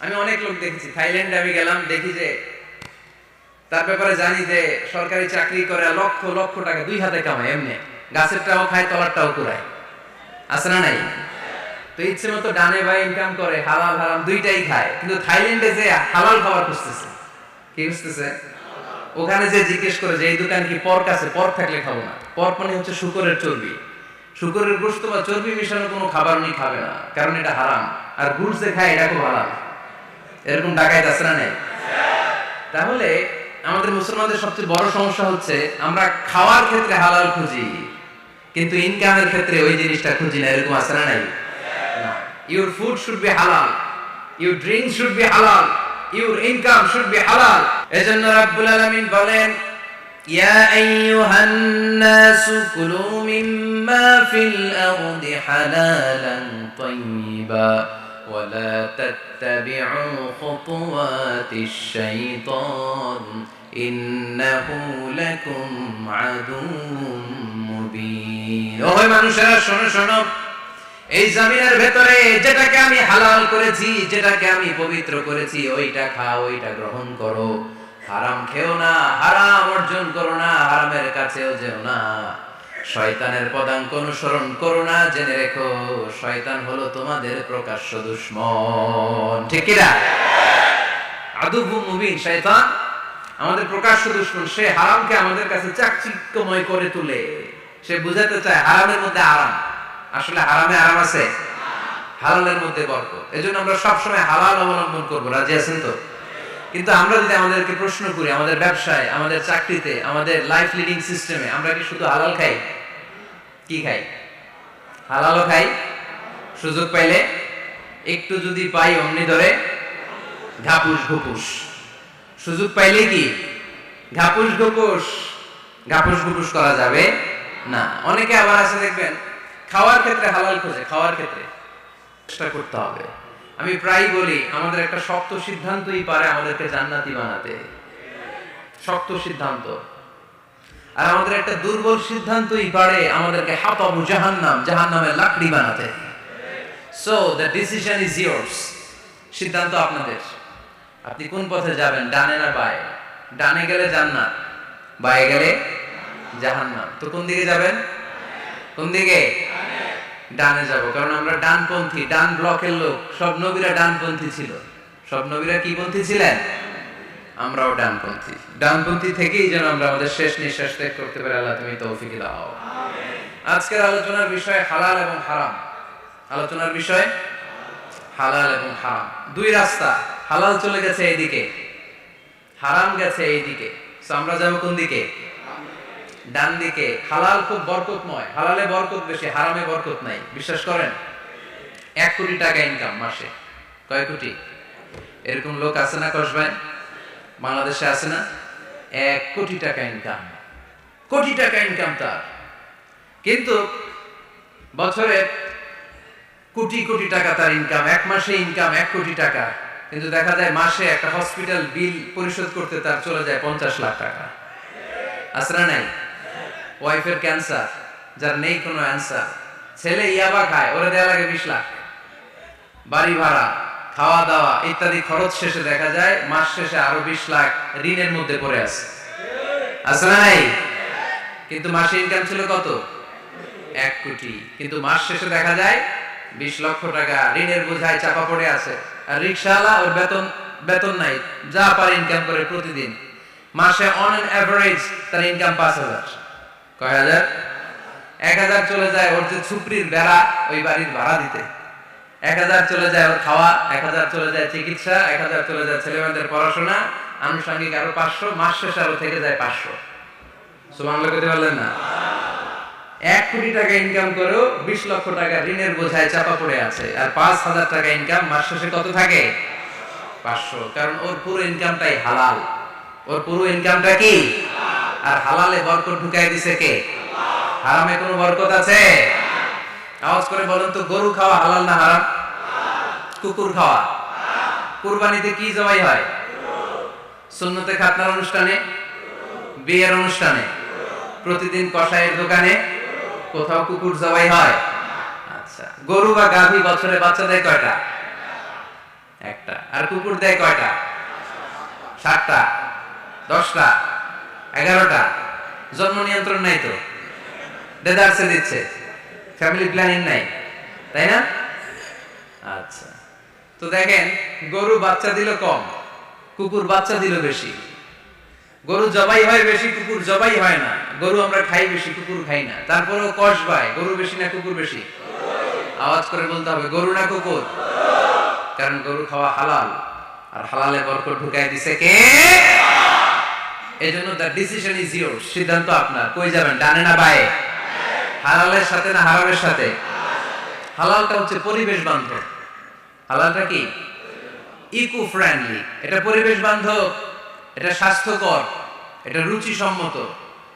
আমি অনেক লোক দেখেছি, থাইল্যান্ডে আমি গেলাম, দেখি যে তার ব্যাপারে জানি যে সরকারি চাকরি করে লক্ষ লক্ষ টাকা দুই হাতে কামায়, এমনি গাছেরটাও খায় তলারটাও কুড়ায়, আছে না নাই? তো ইচ্ছে মতো ডানে বাই ইনকাম করে, হালাল হারাম দুইটাই খায়। কিন্তু থাইল্যান্ডে যে হালাল খাবার খুঁজতেছে, কি খুঁজতেছে? ওখানে যে জিজ্ঞেস করে যে এই দোকান কি পর্ক আছে, পর্ক থাকলে খাবো না। পর্ক মানে হচ্ছে শুকরের চর্বি, শুকরের গোশত বা চর্বি মিশানো কোনো খাবার উনি খাবে না, কারণ এটা হারাম। আর ঘুষ যে খায় এটা খুব হালাল। এরকম ডাকাইত আছে না নাই? তাহলে আমাদের মুসলমানদের সবচেয়ে বড় সমস্যা হচ্ছে আমরা খাওয়ার ক্ষেত্রে হালাল খুঁজি, কিন্তু ইনকামের ক্ষেত্রে ওই জিনিসটা খুঁজি না। এরকম আছে না নাই? Your food should be halal, your drink should be halal, your income should be halal. এজন্য রাব্বুল আলামিন বলেন, ইয়া আইয়ুহান নাসু কুলু মিম্মা ফিল আরদি হালালান তাইয়্যিবা ওয়া লা তাত্তাবি'উ খুতুওয়াতিশ শাইতান ইন্নাহু লাকুম আদুউম মুবিন। ওহে মানুষেরা, শোনো শোনো, এই জমিনের ভেতরে যেটাকে আমি হালাল করেছি, যেটাকে আমি পবিত্র করেছি, ওইটা খাও, ওইটা গ্রহণ করো। হারাম খেও না, হারাম অর্জন করো না, হারামের কাছেও যেও না। শয়তানের পদাঙ্ক অনুসরণ করো না। জেনে রেখো, শয়তান হলো তোমাদের প্রকাশ্য দুশমন। ঠিক কি না? আদুবু মুবিন। শয়তান আমাদের প্রকাশ্য দুশমন। সে হারামকে আমাদের কাছে চাকচিক্যময় করে তুলে। সে বুঝাতে চায় হারামের মধ্যে আরাম। আসলে হারামে আরাম আছে, হালালের মধ্যে বরকত। এজন্য আমরা সবসময় হালাল অবলম্বন করবো। রাজি আছেন তো? কিন্তু আমরা যদি আমাদেরকে প্রশ্ন করি, আমাদের ব্যবসায়, আমাদের চাকরিতে, আমাদের লাইফ লিডিং সিস্টেমে আমরা কি শুধু হালাল খাই? কি খাই? হালালও খাই, সুযোগ পাইলে একটু যদি পাই অমনি ধরে ঘাপুস ঘুপুস। সুযোগ পাইলে কি ঘাপুস ঘুপুস? ঘাপুস ঘুপুস করা যাবে না। অনেকে আবার আছে দেখবেন, খাওয়ার ক্ষেত্রে হালাল খোঁজে, খাওয়ার ক্ষেত্রে চেষ্টা করতে হবে। আমি প্রায় বলি, আমাদের একটা শক্ত সিদ্ধান্তই পারে আমাদেরকে জান্নাতি বানাতে, শক্ত সিদ্ধান্ত। আর আমাদের একটা দুর্বল সিদ্ধান্তই পারে আমাদেরকে হাতাবু জাহান্নাম, জাহান্নামের লাকড়ি বানাতে। So the decision is years. সিদ্ধান্ত আপনাদের। আপনি কোন পথে যাবেন, ডানে না বায়ে? ডানে গেলে জান্নাত, বায়ে গেলে জাহান্নাম। তো কোন দিকে যাবেন? কোন দিকে? ডানে যাব, কারণ আমরা ডানপন্থী, ডান ব্লকের লোক। সব নবীরা ডানপন্থী ছিল। সব নবীরা কি পন্থী ছিলেন? আমরাও ডানপন্থী। ডানপন্থী থেকেই যেন আমরা আমাদের শেষ নিঃশ্বাস ত্যাগ করতে পারি। আল্লাহ তুমি তৌফিক দাও। আজকের আলোচনার বিষয় হালাল এবং হারাম। আলোচনার বিষয় হালাল এবং হারাম। দুই রাস্তা, হালাল চলে গেছে এইদিকে, হারাম গেছে এইদিকে। সো আমরা যাবো কোন দিকে? ডান দিকে। হালাল খুব বরকতময়, হালালে বরকত বেশি, হারামে বরকত নাই। বিশ্বাস করেন? 1 কোটি টাকা ইনকাম মাসে। কয় কোটি? এরকম লোক আছে না কসবায়? বাংলাদেশে আছে না? 1 কোটি টাকা ইনকাম, কোটি টাকা ইনকাম তার। কিন্তু বছরে কোটি কোটি টাকা তার ইনকাম, 1 মাসে ইনকাম 1 কোটি টাকা। কিন্তু দেখা যায় মাসে একটা হসপিটাল বিল পরিশোধ করতে তার চলে যায় 50 লাখ টাকা। আছে না নাই? ওয়াইফের ক্যান্সার, যার নেই কোনো অ্যান্সার। ছেলে ইয়াবা খায়, ওরে দেয়া লাগে 20 লাখ। বাড়ি ভাড়া, খাওয়া দাওয়া ইত্যাদি খরচ শেষে দেখা যায় মাস শেষে আরো 20 লাখ ঋণের মধ্যে পড়ে আছে। আছে না নাই? কিন্তু মাসে ইনকাম ছিল কত? 1 কোটি। কিন্তু মাস শেষে দেখা যায় 20 লক্ষ টাকা ঋণের বোঝায় চাপা পড়ে আছে। আর রিকশাওয়ালা, ওর বেতন নাই, যা পারে ইনকাম করে প্রতিদিন। মাসে অন অ্যান এভারেজ তার ইনকাম 5,000। কয় হাজার? 1,000 চলে যায় ওর যে ছুপড়ির বেড়া, ওই বাড়ির ভাড়া দিতে। 1,000 চলে যায় ওর খাওয়া, 1,000 চলে যায় চিকিৎসা, 1,000 চলে যায় ছেলেমেয়েদের পড়াশোনা, আনুষঙ্গিক আরো 500, মাস শেষে আরো থেকে যায় 500। সুবহানাল্লাহ কইতে পারলেন না? 1 কোটি টাকা ইনকাম করেও 20 লক্ষ টাকা ঋণের বোঝায় চাপা পড়ে আছে। আর 5,000 টাকা ইনকাম, মাস শেষে কত থাকে? 500। কারণ ওর পুরো ইনকামটাই হালাল। ওর পুরো ইনকামটা কি? আর হালালে বরকত ঢুকাই দিছে কে? হারামে কোনো বরকত আছে? আওয়াজ করে বলেন তো, গরু খাওয়া হালাল না হারাম? কুকুর খাওয়া? কুরবানিতে কি জবাই হয়? সুন্নতে খাতনার অনুষ্ঠানে, বিয়ের অনুষ্ঠানে, প্রতিদিন কসাইয়ের দোকানে কোথাও কুকুর জবাই হয়? আচ্ছা, গরু বা গাভী বছরে বাচ্চা দেয় কয়টা? একটা। আর কুকুর দেয় কয়টা? 7টা, 10টা, 11টা। জন্ম নিয়ন্ত্রণ নাই তো, দেদারসে দিচ্ছে, ফ্যামিলি প্ল্যানিং নাই, তাই না? আচ্ছা, তো দেখেন গরু বাচ্চা দিল কম, কুকুর বাচ্চা দিল বেশি। গরু জবাই হয় বেশি, কুকুর জবাই হয় না। গরু আমরা খাই বেশি, কুকুর খাই না। তারপরেও কসবায় গরু বেশি না কুকুর বেশি? আওয়াজ করে বলতে হবে, গরু না কুকুর? কারণ গরু খাওয়া হালাল, আর হালালে বরকত ঢুকাই দিছে কে? এজন্য দ্য ডিসিশন ইজ ইয়োর, সিদ্ধান্ত আপনার। কই যাবেন, ডানে না বায়ে? হালালের সাথে না হারামের সাথে? হালালটা হচ্ছে পরিবেশ বান্ধব। হালালটা কি? Eco friendly. এটা পরিবেশ বান্ধব, এটা স্বাস্থ্যকর, এটা রুচিসম্মত,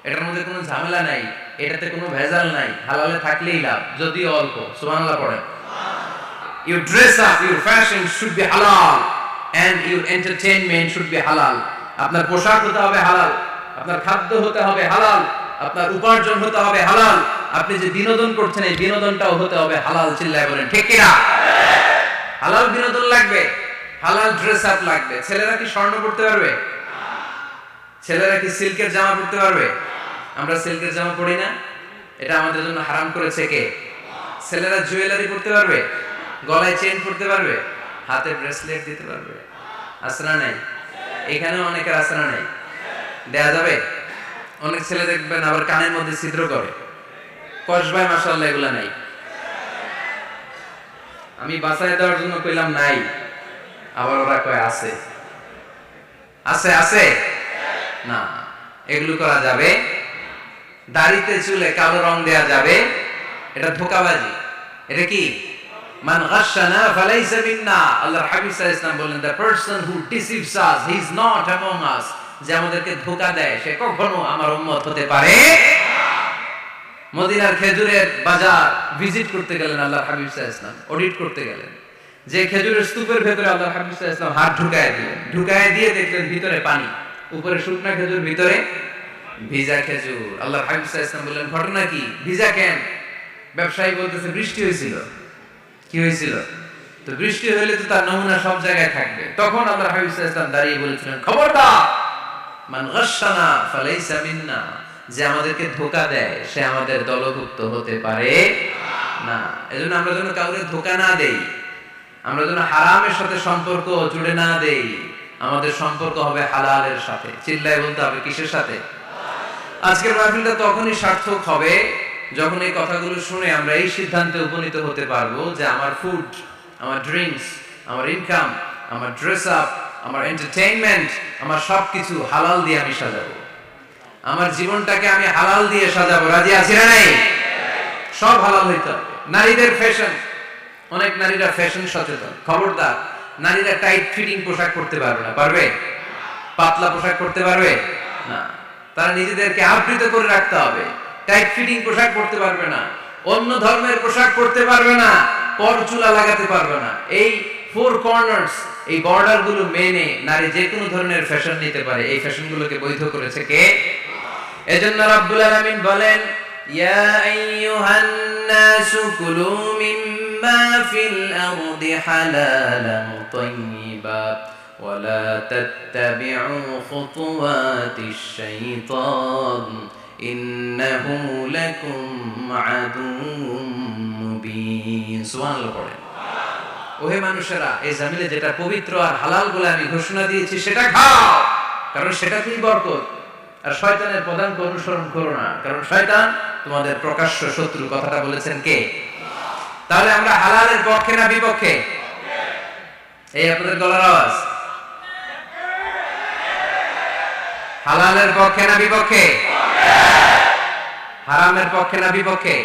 এটার মধ্যে কোনো ঝামেলা নাই, এটাতে কোনো ভেজাল নাই। হালালে থাকলেই লাভ, যদিও অল্প। সুবহানাল্লাহ পড়েন। Your dress up, your fashion should be halal and your entertainment should be halal. আপনার পোশাক হতে হবে হালাল, আপনার খাদ্য হতে হবে হালাল, আপনার উপার্জন হতে হবে হালাল, আপনি যে বিনোদন করছেন এই বিনোদনটাও হতে হবে হালাল। চিল্লায় বলেন ঠিক কি না? হালাল বিনোদন লাগবে, হালাল ড্রেস আপ লাগবে। ছেলেরা কি স্বর্ণ পড়তে পারবে? ছেলেরা কি সিল্কের জামা পড়তে পারবে? আমরা সিল্কের জামা পরি না, এটা আমাদের জন্য হারাম করেছে কে? ছেলেরা জুয়েলারি পড়তে পারবে? গলায় চেন পড়তে পারবে? হাতে ব্রেসলেট দিতে পারবে? আসনা নাই? এখানেও অনেকের আসনা নাই, দেয়া যাবে? অনেক ছেলে দেখবেন আবার কানের মধ্যে ছিদ্র করে, কসবায় মাশাআল্লাহ এগুলা নাই। আমি বাঁচায় দেওয়ার জন্য কইলাম নাই, আবার ওরা কয় আছে। আছে আছে না, এগুলো করা যাবে? দাড়িতে চুলে কালো রং দেয়া যাবে? এটা ধোঁকাবাজি। এটা কি? মান গাশশানা ফালাইসা মিন্না। আল্লাহর হাবিব সাল্লাল্লাহু আলাইহি ওয়াসাল্লাম বলেন, the person who deceives us he is not among us। যে আমাদেরকে ধোঁকা দেয় সে কখনো আমার উম্মত হতে পারে না। মদিনার খেজুরের বাজার ভিজিট করতে গেলেন আল্লাহর হাবিব সাল্লাল্লাহু আলাইহি ওয়াসাল্লাম, অডিট করতে গেলেন। যে খেজুরের স্তূপের ভেতরে আল্লাহর হাবিব সাল্লাল্লাহু আলাইহি ওয়াসাল্লাম হাত ঢুকায় দিলেন, ঢুকায় দিয়ে দেখলেন ভিতরে পানি, উপরে শুকনা খেজুর, ভিতরে ভিজা খেজুর। আল্লাহর হাবিব সাল্লাল্লাহু আলাইহি ওয়াসাল্লাম বললেন, ঘটনা কি? ভিজা কেন? ব্যবসায়ী বলতেছে বৃষ্টি হয়েছিল। কি হয়েছিল? তো বৃষ্টি হলে তো তার নমুনা সব জায়গায় থাকবে। তখন আল্লাহর হাবিব সাল্লাল্লাহু আলাইহি ওয়াসাল্লাম দাঁড়িয়ে বলেছিলেন, খবরদার, মান গাশশানা ফালাইসা মিন্না। যে আমাদেরকে ধোঁকা দেয় সে আমাদের দলভুক্ত হতে পারে না। এজন্য আমরা যেন কাউকে ধোঁকা না দেই, আমরা যেন হারামের সাথে সম্পর্ক জুড়ে না দেই। আমাদের সম্পর্ক হবে হালালের সাথে। চিল্লায় বলতে হবে কিসের সাথে? আজকের মাহফিলটা তখনই সার্থক হবে যখন এই কথাগুলো শুনে আমরা এই সিদ্ধান্তে উপনীত হতে পারবো যে আমার ফুড, আমার ড্রিঙ্কস, আমার ইনকাম, আমার ড্রেস আপ, আমার এন্টারটেইনমেন্ট, আমার সবকিছু হালাল দিয়ে আমি সাজাবো। আমার জীবনটাকে আমি হালাল দিয়ে সাজাবো। রাজি আছি না নাই? সব হালাল হইতে হবে। নারীদের ফ্যাশন, অনেক নারীরা ফ্যাশন সচেতন। খবরদার, নারীরা টাইট ফিটিং পোশাক পরতে পারবে না। পারবে? পাতলা পোশাক পরতে পারবে না। তারা নিজেদেরকে আবৃত করে রাখতে হবে। টাইট ফিটিং পোশাক পরতে পারবে না, অন্য ধর্মের পোশাক পরতে পারবে না, পরচুলা লাগাতে পারবে না। এই ফোর কর্নার্স, এই বর্ডার গুলো মেনে নারী যে কোনো ধরনের ফ্যাশন নিতে পারে। এই ফ্যাশন গুলোকে বৈধ করেছে কে? এজন্য রাব্বুল আলামিন বলেন, ইয়া আইয়ুহান নাসু কুলু মিম্মা ফিল আরদি হালালান তাইয়্যিবা ওয়া লা তাত্তাবিউ খুতুওয়াতিশ শাইতান ইন্নাহু লাকুম আদুউম মুবিন। সুবহানাল্লাহ পড়েন। ওহে মানুষেরা, এই জামিনে যেটা পবিত্র আর হালাল বলে আমি ঘোষণা দিয়েছি সেটা খাও, কারণ সেটাতেই বরকত। আর শয়তানের পদাঙ্ক অনুসরণ করো না, কারণ শয়তান তোমাদের প্রকাশ্য শত্রু। কথাটা বলেছেন কে? তাহলে আমরা হালালের পক্ষে না বিপক্ষে? এই আপনাদের গলার আওয়াজ। হালালের পক্ষে না বিপক্ষে? হারামের পক্ষে না বিপক্ষে?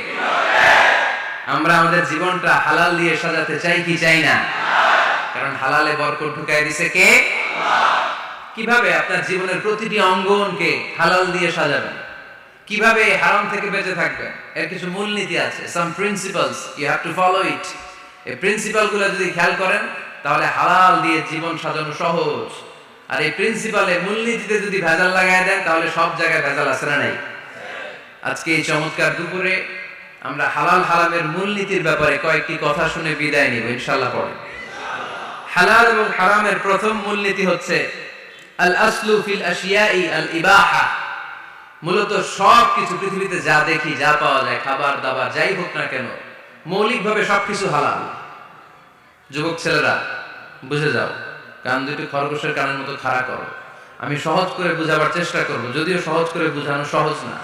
আমরা আমাদের জীবনটা হালাল দিয়ে সাজাতে চাই কি চাই না? কারণ হালালে বরকত ঢুকাই দিছে কে? কিভাবে আপনার জীবনের প্রতিটি অঙ্গনকে হালাল দিয়ে সাজাবেন? কিভাবে হারাম থেকে বেঁচে থাকবেন? এর কিছু মূলনীতি আছে, some principles, you have to follow it. এই প্রিন্সিপালগুলো যদি খেয়াল করেন তাহলে হালাল দিয়ে জীবন সাজানো সহজ। আর এই প্রিন্সিপালে, মূলনীতিতে যদি ভেজাল লাগাই দেন তাহলে সব জায়গায় ভেজাল আছে না নাই? আজকে এই চমৎকার দুপুরে আমরা হালাল হারামের মূলনীতির ব্যাপারে কয়েকটি কথা শুনে বিদায় নিব ইনশাআল্লাহ। পড়ে হালাল এবং হারামের প্রথম মূলনীতি হচ্ছে আল আসলু ফিল আশিয়াই আল ইবাহা। মূলত সব কিছু পৃথিবীতে যা দেখি, যা পাওয়া যায়, খাবার দাবার যাই হোক না কেন, মৌলিকভাবে সবকিছু হালাল। যুবক ছেলেরা বুঝে যাও, কান দুটো খরগোশের কানের মতো খাড়া করো। আমি সহজ করে বুঝাবার চেষ্টা করব, যদিও সহজ করে বুঝানো সহজ না।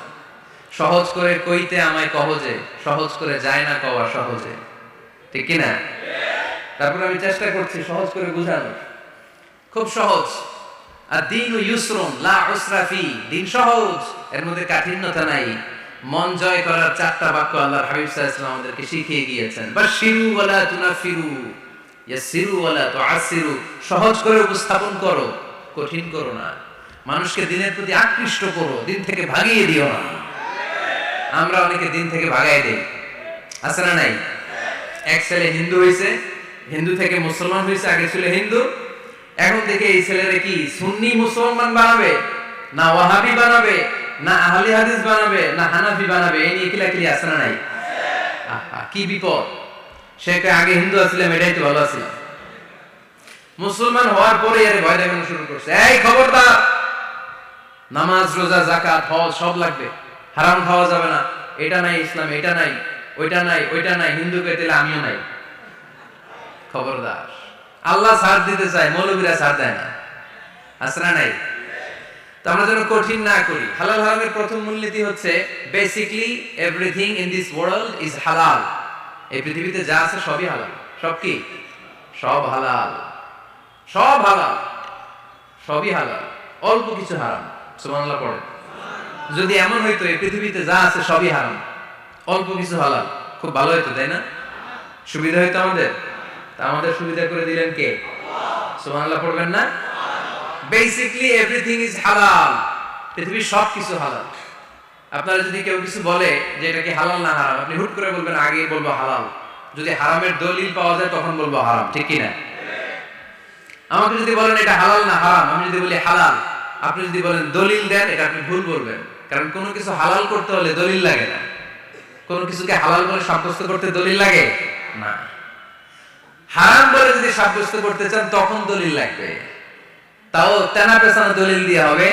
সহজ করে কইতে আমায় কহজে, সহজ করে যায় না কওয়া সহজে, ঠিক কি না? তারপর আমি চেষ্টা করছি সহজ করে বুঝানো, খুব সহজ। আর দিন ইউসরুন লা উসরা ফি, দিন সহজ, এর মধ্যে কাঠিন্যতা নাই। মন জয় করার 4টা বাক্য আল্লাহর হাবিব সাল্লাল্লাহু আলাইহি ওয়াসাল্লাম আমাদেরকে শিখিয়ে গিয়েছেন। বাশিরু ওয়ালা তুনাফিরু, ইয়াসিরু ওয়ালা তুআসিরু। সহজ করে উপস্থাপন করো, কঠিন করো না। মানুষকে দিনের প্রতি আকৃষ্ট করো, দিন থেকে ভাগিয়ে দিও না। আমরা অনেকে দিন থেকে ভাগাই দেই, আছে না নাই? এক ছেলে হিন্দু হয়েছে, হিন্দু থেকে মুসলমান হয়েছে, আগে ছিল হিন্দু, এখন থেকে এই ছেলেরা কি সুন্নি মুসলমান বানাবে, না ওয়াহাবি বানাবে, না আহলে হাদিস বানাবে, না হানাফি বানাবে, এই নিয়ে কিলাকিলি আছে না নাই? কি বিপদ! সে আগে হিন্দু আসলাম, এটাই তো ভালো ছিল। মুসলমান হওয়ার পরে এর ভয় দেখানো শুরু করছে, এই খবরদার, নামাজ রোজা যাকাত হজ সব লাগবে, হারাম খাওয়া যাবে না, এটা নাই ইসলাম, এটা নাই, ওইটা নাই, ওইটা নাই, হিন্দুকে দিলে আমিও নাই। খবরদার! আল্লাহ ছাড় দিতে চায়, মৌলবীরা ছাড় দেয় না, আছে না নাই? তো আমরা যেন কঠিন না করি। হালাল হারামের প্রথম মূলনীতি হচ্ছে basically everything in this world is হালাল। এই পৃথিবীতে যা আছে সবই হালাল। সব কি? সব হালাল, সব হালাল, সবই হালাল, অল্প কিছু হারাম। সুবহানাল্লাহ পড়ে। যদি এমন হইতো এই পৃথিবীতে যা আছে সবই হারাম, অল্প কিছু হালাল, খুব ভালো হইতো, তাই না? সুবিধা হইতো আমাদের। তা আমাদের সুবিধা করে দিলেন কে? সুবহানাল্লাহ পড়বেন না? বেসিকলি এভরিথিং ইজ হালাল। পৃথিবীর সব কিছু হালাল। আপনারা যদি কেউ কিছু বলে যে এটা কি হালাল না হারাম, আপনি হুট করে বলবেন আগে বলবো হালাল। যদি হারামের দলিল পাওয়া যায় তখন বলবো হারাম, ঠিক কি না? আমাকে যদি বলেন এটা হালাল না হারাম, আমি যদি বলি হালাল, আপনি যদি বলেন দলিল দেন, এটা আপনি ভুল বলবেন। কারণ কোনো কিছু হালাল করতে হলে দলিল লাগে না। কোনো কিছুকে হালাল বলে সাব্যস্ত করতে দলিল লাগে না। হারাম বলে যদি সাব্যস্ত করতে চান তখন দলিল লাগবে, তাও তেনা পেছানো দলিল দিয়ে হবে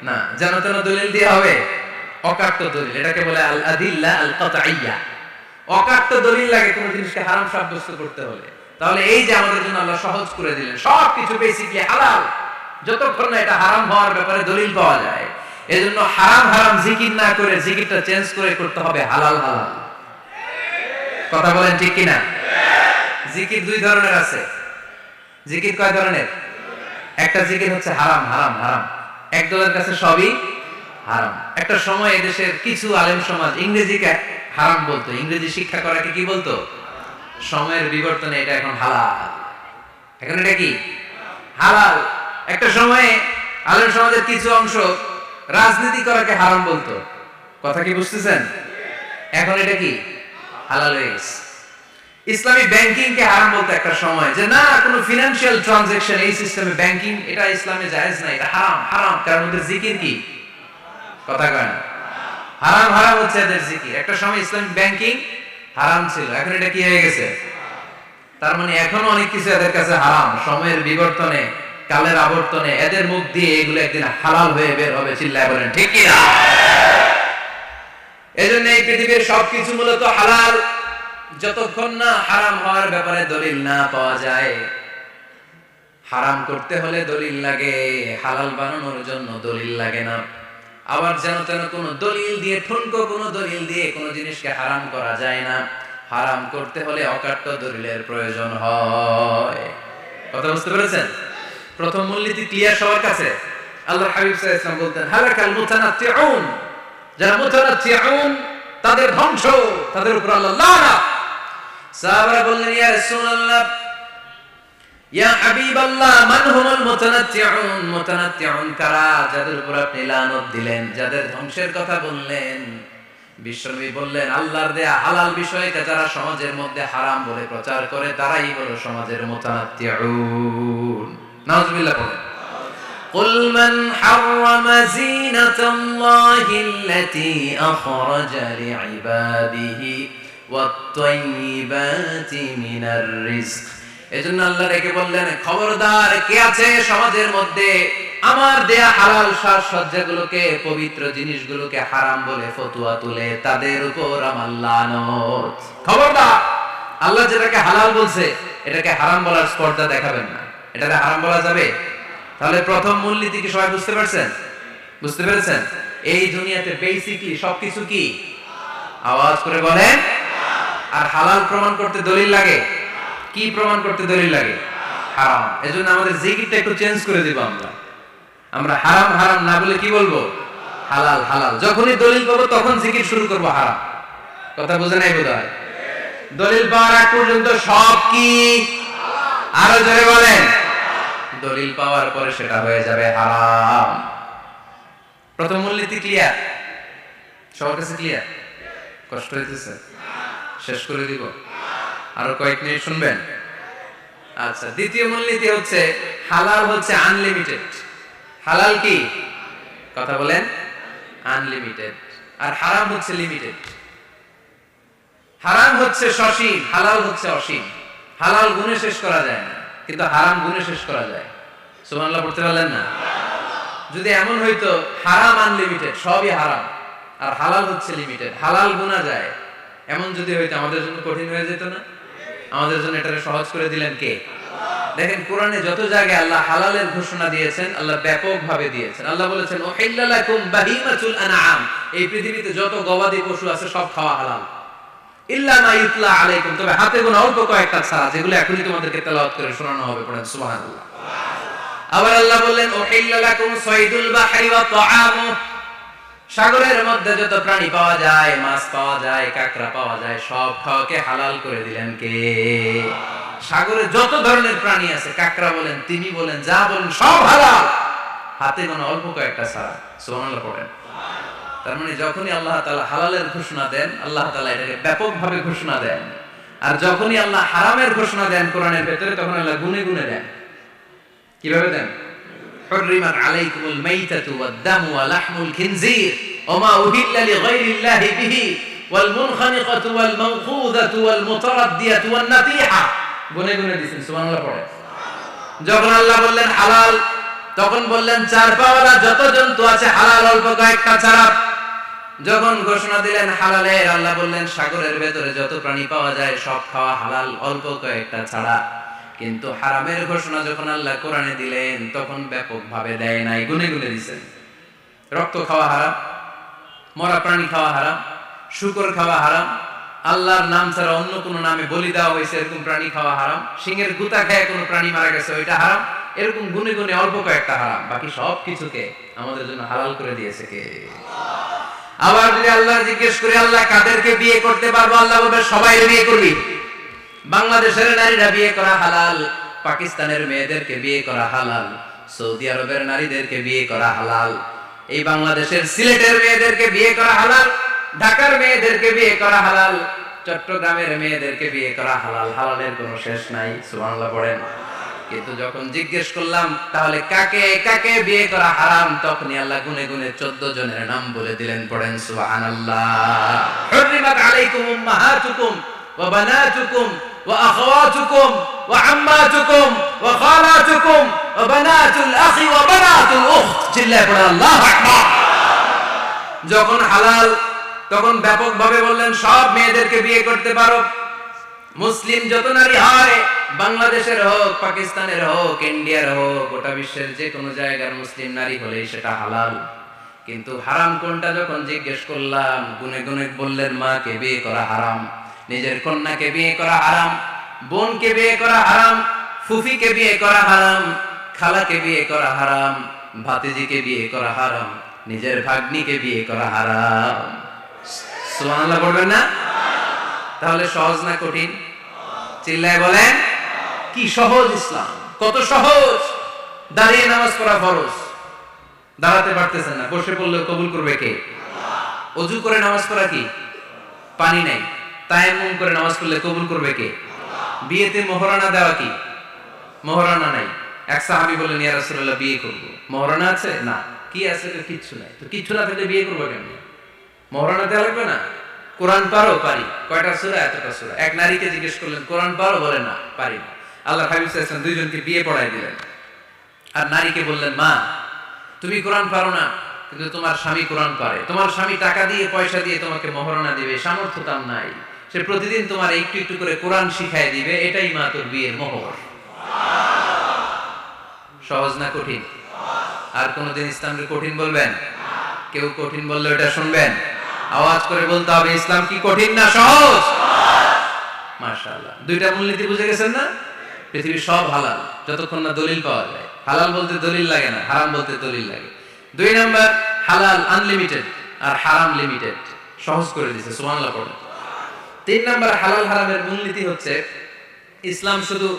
না, যেন তেন দলিল দিয়ে হবে, অকাট্য দলিল। এটাকে বলে আল আদিল্লা আল কাতঈয়া। অকাট্য দলিল লাগে কোনো জিনিসকে হারাম সাব্যস্ত করতে হলে। তাহলে এই যে আমাদের জন্য আল্লাহ সহজ করে দিলেন, সবকিছু বেসিকলি হালাল, যতক্ষণ না এটা হারাম হওয়ার ব্যাপারে দলিল পাওয়া যায়। এজন্য হারাম হারাম জিকির না করে জিকিরটা চেঞ্জ করে করতে হবে হালাল হালাল। কথা বলেন ঠিক কিনা? জিকির দুই ধরনের আছে। জিকির কয় ধরনের? একটা জিকির হচ্ছে হারাম হারাম হারাম, একদলের কাছে সবই হারাম। একটা সময় এদেশের কিছু আলেম সমাজ ইংরেজিকে হারাম বলতো, ইংরেজি শিক্ষা করাকে কি বলতো? সময়ের বিবর্তনে এটা এখন হালাল। এখন এটা কি হালাল। একটা সময়ে আলেম সমাজের কিছু অংশ রাজনীতি করাকে হারাম বলতো, কথা কি বুঝতেছেন? এখন এটা কি হালাল হয়ে গেছে। ইসলামী ব্যাংকিং কে হারাম বলতো একটা সময়, যে না কোনো ফিনান্সিয়াল ট্রানজাকশন এই সিস্টেমে ব্যাংকিং এটা ইসলামে জায়েজ না, এটা হারাম হারাম। কারণ ওদের জিকির কি? কথা কয় না? হারাম হারাম হচ্ছে এদের জিকির। একটা সময় ইসলামিক ব্যাংকিং হারাম ছিল, এখন এটা কি হয়ে গেছে? তার মানে এখনো অনেক কিছু এদের কাছে হারাম। সময়ের বিবর্তনে, কালের আবর্তনে এদের মুখ দিয়ে এগুলো একদিন হালাল হয়ে বের হবে। চিল্লায় বলেন ঠিক কি না? এজন্য এই পৃথিবীর সবকিছু মূলত হালাল, যতক্ষণ না হারাম হওয়ার ব্যাপারে দলিল না পাওয়া যায়। হারাম করতে হলে দলিল লাগে, হালাল বানানোর জন্য দলিল লাগে না। আবার যেন তেন কোনো দলিল দিয়ে, ঠুনকো কোনো দলিল দিয়ে কোনো জিনিসকে হারাম করা যায় না। হারাম করতে হলে অকাট্য দলিলের প্রয়োজন হয়। কথা বুঝতে পেরেছেন? প্রথম মূলনীতি ক্লিয়ার সবার কাছে? আল্লাহর হাবিব সাল্লাল্লাহু আলাইহি ওয়াসাল্লাম বলতেন হালাকাল মুতানাত্তিউন, যারা মুতানাত্তিউন তাদের ধ্বংস, তাদের উপর আল্লাহ লানত। সাহাবারা বললেন ইয়া রাসূলুল্লাহ, ইয়া হাবিবাল্লাহ, মান হুমুল মুতানাত্তিউন? মুতানাত্তিউন কারা যাদের উপর আপনি লানত দিলেন, যাদের ধ্বংসের কথা বললেন? বিশ্বনবী বললেন আল্লাহর দেয়া হালাল বিষয়কে যারা সমাজের মধ্যে হারাম বলে প্রচার করে তারাই হলো সমাজের মুতানাত্তিউন। নাউযুবিল্লাহ বলেন। قل من حرم زينة الله التي أخرج لعباده والطيبات من الرزق এজন্য আল্লাহ রেখে বললেন, খবরদার কে আছে সমাজের মধ্যে আমার দেয়া হালাল সাজসজ্জাগুলোকে, পবিত্র জিনিসগুলোকে হারাম বলে ফতোয়া তুলে, তাদের উপর আমার লানত। খবরদার, আল্লাহ যেটাকে হালাল বলছে এটাকে হারাম বলার স্পর্ধা দেখাবেন না। এটাকে হারাম বলা যাবে? তাহলে প্রথম মূলনীতি কি সবাই বুঝতে পারছেন? বুঝতে পেরেছেন? এই দুনিয়াতে বেসিকলি সবকিছু কি? আওয়াজ করে বলেন। আর হালাল প্রমাণ করতে দলিল লাগে। কি প্রমাণ করতে দলিল লাগে? হারাম। এজন্য আমাদের জিকিরটা একটু চেঞ্জ করে দিব। আমরা হারাম হারাম না বলে কি বলবো? হালাল হালাল। যখনই দলিল পাবো তখন জিকির শুরু করব হারাম। কথা বুঝে নাই বোধহয়? দলিল পাওয়ার আগ পর্যন্ত সব কি? আরো জোরে বলেন। দলিল পাওয়ার পরে সেটা হয়ে যাবে হারাম। প্রথম মূলনীতি ক্লিয়ার? সবার কাছে ক্লিয়ার? কষ্ট হইতেছে? শেষ করে দিব? আরো কয়েক মিনিট শুনবেন? আচ্ছা, দ্বিতীয় মূলনীতি হচ্ছে হালাল হচ্ছে আনলিমিটেড। হালাল কি? কথা বলেন। আনলিমিটেড। আর হারাম হচ্ছে লিমিটেড। হারাম হচ্ছে সসীম, হালাল হচ্ছে অসীম। হালাল গুণে শেষ করা যায় না, কিন্তু হারাম গুণে শেষ করা যায়। সুবহানাল্লাহ পড়তে পারলেন না? যদি এমন হইতো হারাম আনলিমিটেড, সবই হারাম, আর হালাল হচ্ছে লিমিটেড, হালাল গুণা যায়, এমন যদি হইতো আমাদের জন্য কঠিন হয়ে যেত না? আমাদের জন্য এটাকে সহজ করে দিলেন কে? দেখেন কোরআনে যত জায়গায় আল্লাহ হালালের ঘোষণা দিয়েছেন, আল্লাহ ব্যাপকভাবে দিয়েছেন। আল্লাহ বলেছেন উহিল্লা লাকুম বাহিমাতুল আনআম, এই পৃথিবীতে যত গবাদি পশু আছে সব খাওয়া হালাল, ইল্লা মা ইউতলা আলাইকুম, তবে হাতে গোনা অল্প কয়েকটা ছাড়া, যেগুলো এখনই তোমাদেরকে তেলাওয়াত করে শোনানো হবে। পড়েন সুবহানাল্লাহ। আবার আল্লাহ বললেন উহিল্লা লাকুম সাইদুল বাহরি ওয়া তাআমু, সাগরের মধ্যে যত প্রাণী পাওয়া যায়, মাছ পাওয়া যায়, কাঁকড়া পাওয়া যায়, সব খাওয়াকে হালাল করে দিলেন কে? সাগরে যত ধরনের প্রাণী আছে, কাঁকড়া বলেন, তিমি বলেন, যা বলেন, সব হালাল, হাতে গোনা অল্প কয়েকটা ছাড়া। সুবহানাল্লাহ পড়েন। তার মানে যখনই আল্লাহ তাআলা হালালের ঘোষণা দেন, আল্লাহ তাআলা এটাকে ব্যাপকভাবে ঘোষণা দেন। আর যখনই আল্লাহ হারামের ঘোষণা দেন কোরআনের ভেতরে, তখন আল্লাহ গুনে গুনে দেন। কিভাবে দেন? حرمت عليكم الميتة والدم ولحم الخنزير وما أهل لغير الله به والمنخنقة والموقوذة والمتردية والنطيحة, গুনে গুনে দিয়েছেন। সুবহানাল্লাহ পড়ে। যখন আল্লাহ বললেন হালাল, তখন বললেন চার পাওয়ালা যত জন্তু আছে হালাল, অল্প কয়েকটা ছাড়া। যখন ঘোষণা দিলেন হালালের, আল্লাহ বললেন সাগরের ভেতরে যত প্রাণী পাওয়া যায় সব খাওয়া হালাল, অল্প কয়েকটা ছাড়া। কিন্তু হারামের ঘোষণা যখন আল্লাহ কোরআনে দিলেন, তখন ব্যাপকভাবে দেয় নাই, গুনে গুনে দিয়েছেন। রক্ত খাওয়া হারাম, মরা প্রাণী খাওয়া হারাম, শূকর খাওয়া হারাম, আল্লাহর নাম ছাড়া অন্য কোনো নামে বলি দেওয়া হয়েছে এরকম প্রাণী খাওয়া হারাম, সিংহের গুতা খেয়ে কোনো প্রাণী মারা গেছে ওইটা হারাম। এরকম গুনে গুনে অল্প কয়েকটা হারাম, বাকি সব কিছুকে আমাদের জন্য হালাল করে দিয়েছে কে? আবার যদি আল্লাহ জিজ্ঞেস করি আল্লাহ কাদেরকে বিয়ে করতে পারবো, আল্লাহ বলবে সবাই বিয়ে করবি। বাংলাদেশের নারীরা বিয়ে করা হালাল, পাকিস্তানের মেয়েদেরকে বিয়ে করা হালাল, সৌদি আরবের নারীদেরকে বিয়ে করা হালাল, এই বাংলাদেশের সিলেটের মেয়েদেরকে বিয়ে করা হালাল, ঢাকার মেয়েদেরকে বিয়ে করা হালাল, চট্টগ্রামের মেয়েদেরকে বিয়ে করা হালাল। হালালের কোনো শেষ নাই। সুবহানাল্লাহ পড়েন। কিন্তু যখন জিজ্ঞেস করলাম তাহলে কাকে কাকে বিয়ে করা হারাম, তখনই আল্লাহ গুনে গুনে 14 জনের নাম বলে দিলেন। পড়েন সুবহানাল্লাহ। হুররিমাত আলাইকুম উম্মাহাতুকুম ওয়া বানাতুকুম ওয়া আখাওয়াতুকুম ওয়া আম্মাতুকুম ওয়া খালাতুকুম ওয়া বানাতুল আখি ওয়া বানাতুল উখত। চিল্লায়ে পড়েন আল্লাহু আকবার। যখন হালাল, তখন ব্যাপকভাবে বললেন সব মেয়েদেরকে বিয়ে করতে পারো। মুসলিম যত নারী হয়, বাংলাদেশের হোক, পাকিস্তানের হোক, ইন্ডিয়ার হোক, গোটা বিশ্বের যে কোনো জায়গার মুসলিম নারী হলেই সেটা হালাল। কিন্তু হারাম কোনটা যখন জিজ্ঞেস করলাম, গুনে গুনে বললেন মাকে বিয়ে করা হারাম, নিজের কন্যাকে বিয়ে করা হারাম, বোনকে বিয়ে করা হারাম, ফুফিকে বিয়ে করা হারাম, খালাকে বিয়ে করা হারাম, ভাতিজিকে বিয়ে করা হারাম, নিজের ভাগ্নিকে বিয়ে করা হারাম। সুবহানাল্লাহ বলবেন না? তাহলে সহজ না কঠিন? চিল্লায় বলেন। কি সহজ ইসলাম, কত সহজ। দাঁড়িয়ে নামাজ পড়া ফরজ, দাঁড়াতে পারতেছেন না, বসে পড়লে কবুল করবে কে? ওযু করে নামাজ পড়া কি? পানি নাই, তায়াম্মুম করে নামাজ পড়লে কবুল করবে কে? বিয়েতে মোহরানা দেওয়া কি? মোহরানা নাই। এক সাহাবী বললেন ইয়া রাসূলুল্লাহ বিয়ে করব, মোহরানা আছে? না। কি আছে? কিচ্ছু নাই। তো কিচ্ছু না থাকলে বিয়ে করবো কেমনে? মোহরানা দেওয়া লাগবে না? কোরআন পারো? পারি। কয়টা সূরা? এতটা সূরা। এক নারীকে জিজ্ঞেস করলেন কোরআন পারো? বলে না, পারি না। আল্লাহ হাবিব সাল্লাল্লাহু আলাইহি ওয়াসাল্লাম দুইজনকে বিয়ে পড়ায় দিলেন। আর নারীকে বললেন, মা তুমি কোরআন পারো না, কিন্তু তোমার স্বামী কোরআন পারে, তোমার স্বামী টাকা দিয়ে পয়সা দিয়ে তোমাকে মহারণা দিবে, সামর্থ্য তার নাই, সে প্রতিদিন তোমার একটু একটু করে কোরআন শিখায় দিবে, এটাই মা তোর বিয়ের মোহর। সহজ না কঠিন? আর কোনদিন ইসলামকে কঠিন বলবেন? কেউ কঠিন বললে ওটা শুনবেন? আওয়াজ করে বলতে হবে, ইসলাম কি কঠিন না সহজ? মাশাআল্লাহ, দুইটা মূলনীতি বুঝে গেছেন না? পৃথিবীর সব হালাল যতক্ষণ না দলিল পাওয়া যায়। হালাল বলতে দলিল লাগে না, হারাম বলতে দলিল লাগে। দুই নাম্বার, হালাল আনলিমিটেড আর হারাম লিমিটেড, সহজ করে দিয়েছে, সুবহানাল্লাহ পড়ুন। তিন নাম্বার, হালাল হারামের মূলনীতি হচ্ছে ইসলাম শুধু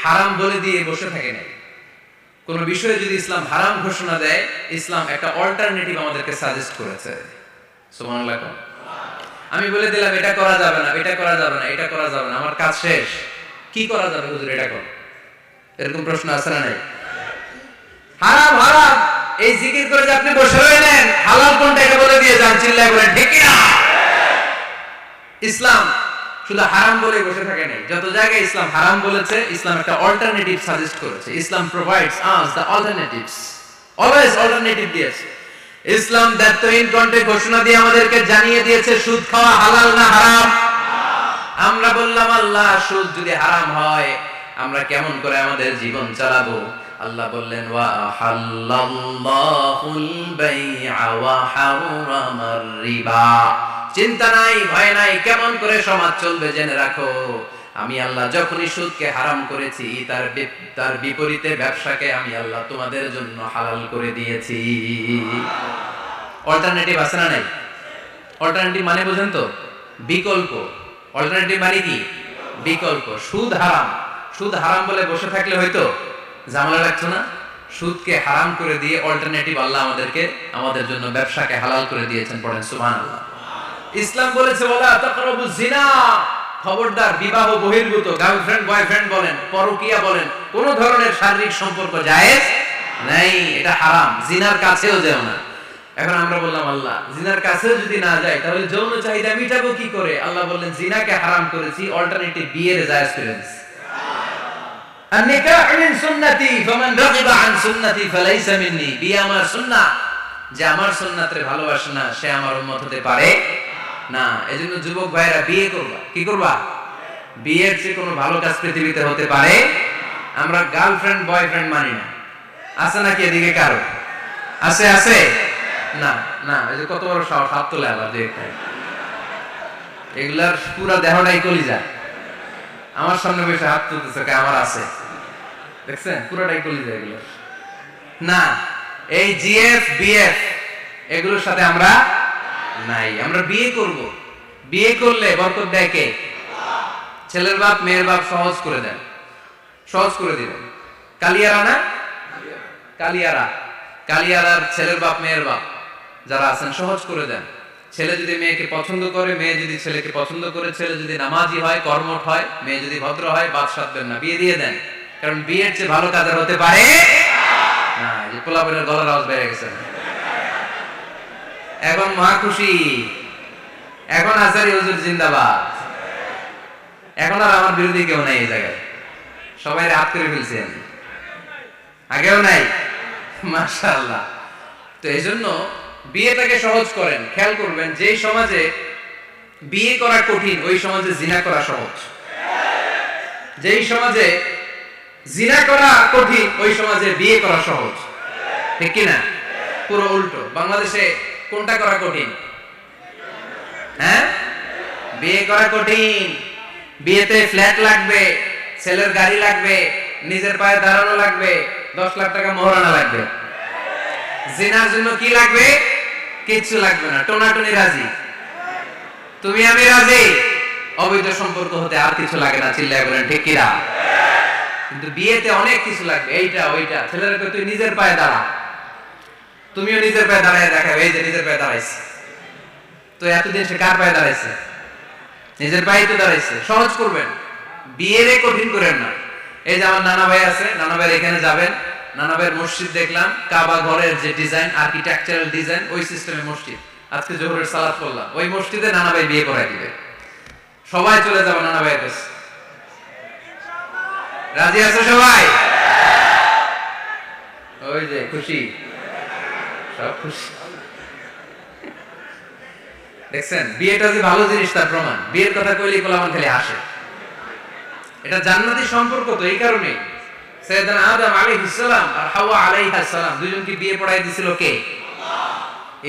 হারাম বলে দিয়ে বসে থাকে না। কোন বিষয়ে যদি ইসলাম হারাম ঘোষণা দেয়, ইসলাম একটা অল্টারনেটিভ আমাদেরকে সাজেস্ট করেছে। সুবহানাল্লাহ। আমি বলে দিলাম এটা করা যাবে না, এটা করা যাবে না, এটা করা যাবে না, আমার কাজ শেষ, কি করা যাবে হুজুর এটা করো, এরকম প্রশ্ন আছে না নাই? হারাম হারাম এই জিকির করে যে আপনি বসে রইলেন, হালাল কোনটা এটা বলে দিয়ে যান, চিল্লায় বলেন ঠিক কি না? ইসলাম শুধু হারাম বলে বসে থাকে নাই, যত জায়গায় ইসলাম হারাম বলেছে, ইসলাম একটা অল্টারনেটিভ সাজেস্ট করেছে। Islam provides us the alternatives, always alternative দিয়েছে। ইসলাম দ্ব্যর্থহীন কণ্ঠে ঘোষণা দিয়ে আমাদেরকে জানিয়ে দিয়েছে সুদ খাওয়া হালাল না হারাম। আমরা বললাম, আল্লাহ সুদ যদি হারাম হয় আমরা কেমন করে আমাদের জীবন চালাবো? আল্লাহ বললেন, ওয়া আহাল্লাল্লাহুল বাই'a ওয়া হারামার রিবা। চিন্তা নাই, ভয় নাই, কেমন করে সমাজ চলবে জেনে রাখো, আমি আল্লাহ যখনই সুদকে হারাম করেছি, তার বিপরীতে ব্যবসাকে আমি আল্লাহ তোমাদের জন্য হালাল করে দিয়েছি। অল্টারনেটিভ আছে না নাই? অল্টারনেটিভ মানে বুঝেন তো? বিকল্প। অল্টারনেটিভ মানে কি? বিকল্প। সুদ হারাম, সুদ হারাম বলে বসে থাকলে হয়তো ঝামেলা লাগতো না। সুদকে হারাম করে দিয়ে অল্টারনেটিভ আল্লাহ আমাদেরকে, আমাদের জন্য ব্যবসাকে হালাল করে দিয়েছেন। পড়েন সুবহানাল্লাহ। ইসলাম বলেছে, ওয়ালা তাকরাবুজ জিনা, খবরদার বিবাহ বহির্ভূত, গার্লফ্রেন্ড বয়ফ্রেন্ড বলেন, পরকীয়া বলেন, কোন ধরনের শারীরিক সম্পর্ক জায়েজ নাই, এটা হারাম, জিনার কাছেও যেও না। এখন আমরা বললাম, আল্লাহ জিনার কাছেও যদি না যায় তাহলে যৌন চাহিদা মিটাবো কি করে? আল্লাহ বললেন, জিনাকে হারাম করেছি, অল্টারনেটিভ বিয়ের জায়েজ করে দিয়েছি। আন-নিকাহু মিন সুন্নতি ফামান রাগিবা আন সুন্নতি ফালাইসা মিন্নি, বিয়ে আমার সুন্নাহ, যে আমার সুন্নাতরে ভালোবাসে না সে আমার উম্মত হতে পারে না। এজন্য যুবক ভাইরা বিয়ে করবা, কি করবা? বিয়ের চেয়ে কোনো ভালো কাজ পৃথিবীতে হতে পারে? আমরা গার্লফ্রেন্ড বয়ফ্রেন্ড মানি না। আছে নাকি এদিকে কারো? আছে? আছে না? না, এই যে কত বড় সাহস, হাত তোলে আবার যে এগুলার পুরো দেহটাই কলিজা। আমার সামনে বসে হাত তুলতেছে, কে আমার আছে, দেখছেন পুরোটাই কলিজা এগুলো। না, এই জিএফ বিএফ এগুলোর সাথে আমরা নাই। আমরা বিয়ে করব, বিয়ে করলে বরকত দেয় কে? ছেলের বাপ মেয়ের বাপ সহজ করে দেন, সহজ করে দিবেন। কালিয়ারা না, কালিয়ারা, কালিয়ারার ছেলের বাপ মেয়ের বাপ যারা আছেন সহজ করে দেন। ছেলে যদি মেয়েকে পছন্দ করে, মেয়ে যদি ছেলেকে পছন্দ করে, ছেলে যদি নামাজি হয়, কর্মঠ হয়, মেয়ে যদি ভদ্র হয়, বাদ সাধবেন না, বিয়ে দিয়ে দেন। কারণ বিয়ের চেয়ে ভালো কাজ আর হতে পারে না। যে পোলাপনের গলার আওয়াজ বেড়ে গেছে, এখন মহা খুশি, এখন আচারি হুজুর জিন্দাবাদ, এখন আর আমার বিরোধী কেউ নাই এই জায়গায়, সবাই রাত করে ফেলছেন, আগেও নাই। মাশাআল্লাহ। তো এই জন্য বিয়েটাকে সহজ করেন। খেয়াল করবেন, যেই সমাজে বিয়ে করা কঠিন ওই সমাজে জিনা করা সহজ, যেই সমাজে জিনা করা কঠিন ওই সমাজে বিয়ে করা সহজ, ঠিক কিনা? পুরো উল্টো। বাংলাদেশে কোনটা করা কঠিন? হ্যাঁ, বিয়ে করা কঠিন। বিয়েতে ফ্ল্যাট লাগবে, ছেলের গাড়ি লাগবে, নিজের পায়ে দাঁড়ানো লাগবে, 10 লাখ টাকা মোহরানা লাগবে। জিনার জন্য কি লাগবে? কিচ্ছু লাগবে না, টোনাটুনি রাজি, তুমি আমি রাজি, অবৈধ সম্পর্ক হতে আর কিছু লাগে না, চিল্লায় বলেন ঠিক কিনা? কিন্তু বিয়েতে অনেক কিছু লাগবে, এইটা ওইটা। ছেলেরা তুই নিজের পায়ে দাঁড়া, তুমিও নিজের পায়ে দাঁড়ায় দেখাবে, এই যে নিজের পায়ে দাঁড়াইছে। তো এতদিন সে কার পায়ে দাঁড়াইছে? নিজের পায়ে তো দাঁড়াইছে। সহজ করবেন, বিয়েরে কঠিন করেন না। এই যে আমার নানা ভাই আছে, নানা ভাইয়ের এখানে যাবেন, নানা ভাইয়ের মসজিদ দেখলাম, কাবা ঘরের যে ডিজাইন, আর্কিটেকচারাল ডিজাইন, ওই সিস্টেমের মসজিদ। আজকে জোহরের সালাত পড়লাম, ওই মসজিদে নানা ভাই বিয়ে করাই দিবে। সবাই চলে যাবো নানা ভাইয়ের কাছে। রাজি আছো সবাই? ওই যে খুশি, সব খুশি। দেখছেন বিয়েটা যে ভালো জিনিস তার প্রমাণ। বিয়ের কথা কইলেই গোলামান খালি হাসে। এটা জান্নাতি সম্পর্ক তো এই কারণে সাইয়েদনা আদম আলাইহিস সালাম আর হাওয়া আলাইহাস সালাম দুইজনকে বিয়ে পড়াই দিছিল কে?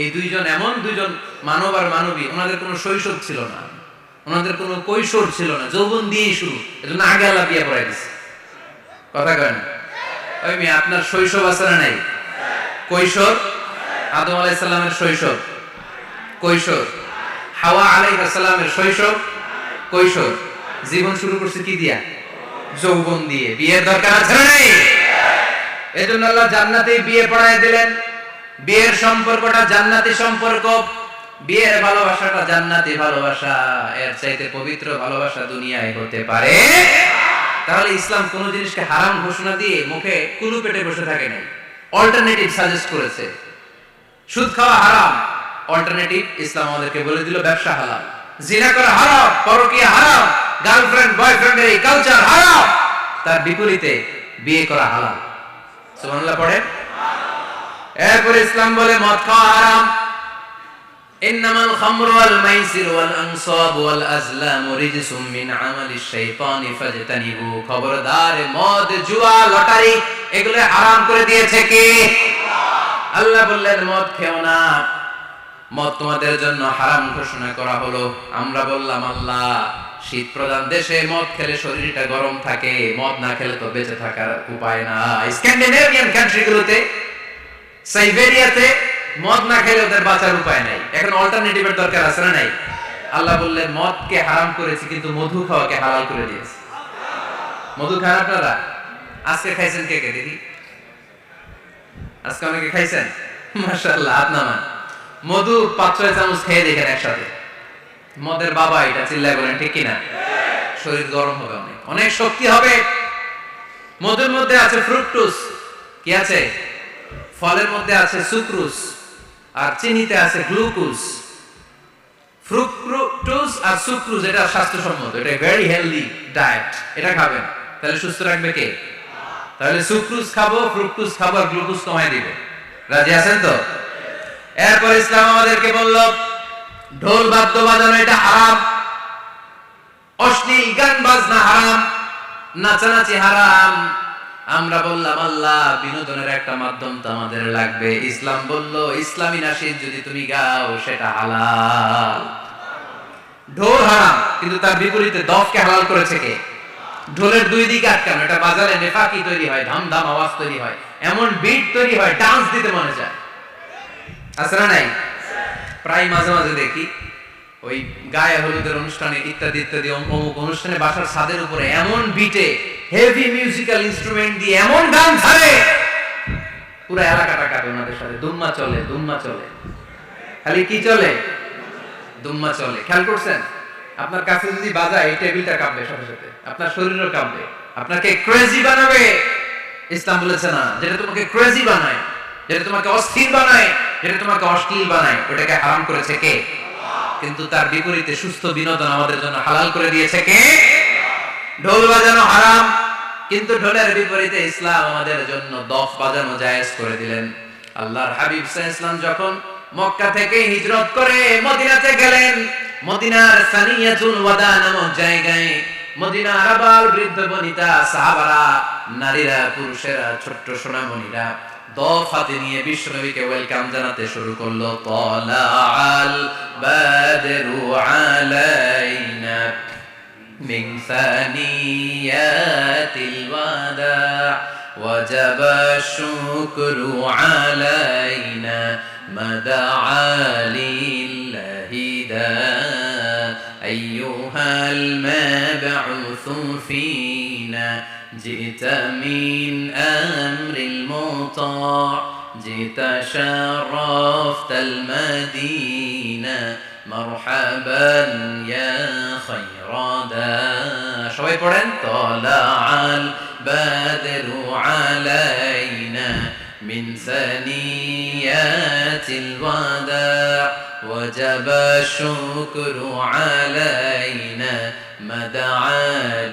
এই দুইজন এমন দুইজন মানব আর মানবী, ওনাদের কোনো শৈশব ছিল না, ওনাদের কোনো কৈশোর ছিল না, যৌবন দিয়েই শুরু। এজন্য আগে আল্লাহ বিয়ে পড়াই দিছে। কথা কয় না? ওই মেয়ে আপনার শৈশব আছে না নাই? কৈশোর আদম আলাইহিস সালামের শৈশব, কৈশোর হাওয়া আলাইহিস সালামের শৈশব, কৈশোর। জীবন শুরু করছে কি দিয়া? যৌবন দিয়ে। বিয়ের দরকার আছে না নাই? এজন্য আল্লাহ জান্নাতে বিয়ে পড়ায় দিলেন। বিয়ের সম্পর্কটা জান্নাতি সম্পর্ক, বিয়ের ভালোবাসাটা জান্নাতি ভালোবাসা। এর চাইতে পবিত্র ভালোবাসা দুনিয়ায় হতে পারে? তাহলে ইসলাম কোন জিনিসকে হারাম ঘোষণা দিয়ে মুখে কুলু পেটে বসে থাকে নাই, অল্টারনেটিভ সাজেস্ট করেছে। সুদ খাওয়া হারাম, অল্টারনেটিভ ইসলাম আমাদেরকে বলে দিল ব্যবসা হালাল। জিনা করা হারাম, পরকীয়া হারাম, গার্লফ্রেন্ড বয়ফ্রেন্ডের এই কালচার হারাম, তার বিপরীতে বিয়ে করা হালাল। সুবহানাল্লাহ পড়ে। এরপর ইসলাম বলে মদ খাওয়া হারাম। ইন্নামাল খামরু ওয়াল মাইসির ওয়াল আনসাব ওয়াল আজলাম রিজসুম মিন আমালিশ শাইতানি ফাজতানিবু। খবরদার, মদ, জুয়া, লটারি এগুলো হারাম করে দিয়েছে কে? আল্লাহ বললেন মদ খেও না, মদ তোমাদের জন্য হারাম ঘোষণা করা হলো। আমরা বললাম আল্লাহ, শীত প্রধান দেশে মদ খেলে শরীরটা গরম থাকে, মদ না খেলে তো বেঁচে থাকার উপায় নাই। স্ক্যান্ডিনেভিয়ান কান্ট্রিগুলোতে, সাইবেরিয়াতে মদ না খেলে ওদের বাঁচার উপায় নাই। এখন অল্টারনেটিভের দরকার আছে না নাই? আল্লাহ বললেন মদকে হারাম করেছি, কিন্তু মধু খাওয়াকে হালাল করে দিয়েছি। মধু খান আপনারা? আজকে খাইছেন কে কে দেখি? আজকে অনেকে খাইছেন? মাশাআল্লাহ, হাত নামান। মধু 5-6 চামচ খেয়ে দেখেন একসাথে। মদের বাবা এটা, চিল্লায় বলেন ঠিক কিনা? শরীর গরম হবে, অনেক অনেক শক্তি হবে। মধুর মধ্যে আছে ফ্রুকটোজ। কি আছে? ফলের মধ্যে আছে সুক্রোজ, আর চিনিতে আছে গ্লুকোজ। ফ্রুকটোজ আর সুক্রোজ এটা স্বাস্থ্যসম্মত, এটা ভেরি হেলদি ডায়েট। এটা খাবেন, তাহলে সুস্থ রাখবে কে? তাহলে সুক্রোজ খাবো, ফ্রুকটোজ খাবো, আর গ্লুকোজ কমায় দিবে। রাজি আছেন তো? এরপর ইসলাম আমাদেরকে বলল ঢোল বাদ্য বাজানো এটা হারাম, অশ্লীল গান বাজনা হারাম, নাচানাচি হারাম। আমরা বললাম আল্লাহ, বিনোদনের একটা মাধ্যম তো আমাদের লাগবে। ইসলাম বলল ইসলামী নাশিদ যদি তুমি গাও সেটা হালাল। ঢোল হারাম, কিন্তু তার বিপরীতে দফকে হালাল করেছে কে? ঢোলের দুই দিকে আটকানো, এটা বাজারে নেফাকি তৈরি হয়, ধাম ধাম আওয়াজ তৈরি হয়, এমন বিট তৈরি হয়, ডান্স দিতে মনে চায়। আছে না নাই? প্রায় মাঝে মাঝে দেখি ওই গায়ে হলুদের অনুষ্ঠানে ইত্যাদি ইত্যাদি অমুক অনুষ্ঠানে বাসার ছাদের উপরে এমন বিটে হেভি মিউজিক্যাল ইনস্ট্রুমেন্ট দিয়ে এমন গান ছাড়ে, পুরো এলাকাটা কাঁপে ওনাদের সাথে। দুম্মা চলে, দুম্মা চলে, খালি কি চলে? দুম্মা চলে। খেয়াল করছেন? আপনার কাছে যদি বাজায় এই টেবিলটা কাঁপবে সাথে সাথে, আপনার শরীরও কাঁপবে, আপনাকে ক্রেজি বানাবে। ইসলাম বলেছে না, যেটা তোমাকে ক্রেজি বানায়, যেটা তোমাকে অস্থির বানায়, যেটা তোমাকে অশ্লীল বানায়, ওটাকে হারাম করেছে কে? কিন্তু তার বিপরীতে সুস্থ বিনোদন আমাদের জন্য হালাল করে দিয়েছে কে? ঢোল বাজানো হারাম, কিন্তু ঢোলের বিপরীতে ইসলাম আমাদের জন্য দফ বাজানো জায়েজ করে দিলেন। আল্লাহর হাবিব সাল্লাল্লাহু আলাইহি ওয়াসাল্লাম যখন মক্কা থেকে হিজরত করে মদিনাতে গেলেন, মদিনার সানিয়াতুল ওয়াদা নামক জায়গায় মদিনার আবাল বৃদ্ধ বনিতা, সাহাবারা, নারীরা, পুরুষেরা, ছোট্ট সোনামণিরা দফ হাতে নিয়ে বিশ্বনবীকে ওয়েলকাম জানাতে শুরু করলো। তালাআল বাদরু আলাইনা মিন সানিয়াতিল ওয়াদা ওয়াজাবা শুকরু আলাইনা মাদআ লিল্লাহি দা আইয়ুহাল মাবউসু ফিনা جئت من أمر المطاع جئت شرفت المدينة مرحبا يا خير دا شوي পড়েন طلع البدر علينا من ثنيات الوداع وجب الشكر علينا مدعا